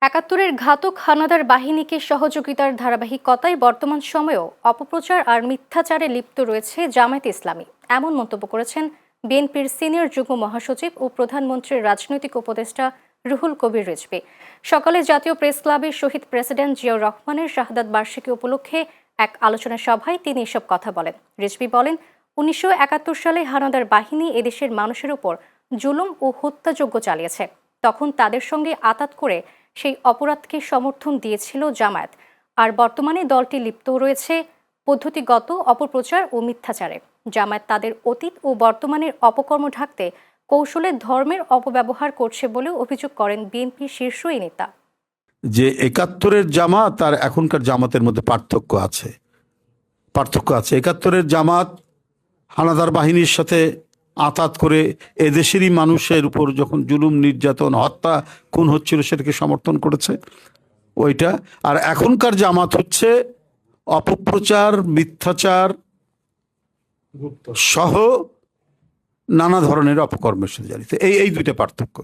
একাত্তরের ঘাতক হানাদার বাহিনীকে সহযোগিতার ধারাবাহিকতায় বর্তমান সময়েও অপপ্রচার আর মিথ্যাচারে লিপ্ত রয়েছে জামায়াতে ইসলামী, এমন মন্তব্য করেছেন বিএনপির সিনিয়র যুগ্ম মহাসচিব ও প্রধানমন্ত্রীর রাজনৈতিক উপদেষ্টা রুহুল কবির রিজভী। সকালে জাতীয় প্রেস ক্লাবে শহীদ প্রেসিডেন্ট জিয়াউর রহমানের শাহাদাত বার্ষিকী উপলক্ষে এক আলোচনা সভায় তিনি এসব কথা বলেন। রিজভী বলেন, 1971 সালে হানাদার বাহিনী এদেশের মানুষের উপর জুলুম ও হত্যাযজ্ঞ চালিয়েছে। তখন তাদের সঙ্গে আঁতাত করে সেই অপরাধকে সমর্থন দিয়েছিল জামায়াত, আর বর্তমানে দলটি লিপ্ত রয়েছে পদ্ধতিগত অপপ্রচার ও মিথ্যাচারে। জামায়াত তাদের অতীত ও বর্তমানের অপকর্ম ঢাকতে কৌশলে ধর্মের অপব্যবহার করছে বলেও অভিযোগ করেন বিএনপির শীর্ষ এই নেতা। যে 71-এর জামাত আর এখনকার জামাতের মধ্যে পার্থক্য আছে। 71-এর জামাত হানাদার বাহিনীর সাথে আঁতাত করে এদেশেরই মানুষের উপর যখন জুলুম, নির্যাতন, হত্যা, খুন হচ্ছিল সেটাকে সমর্থন করেছে ওইটা। আর এখনকার জামাত হচ্ছে অপপ্রচার, মিথ্যাচার সহ নানা ধরনের অপকর্মের সাথে জড়িত। এই দুইটা পার্থক্য।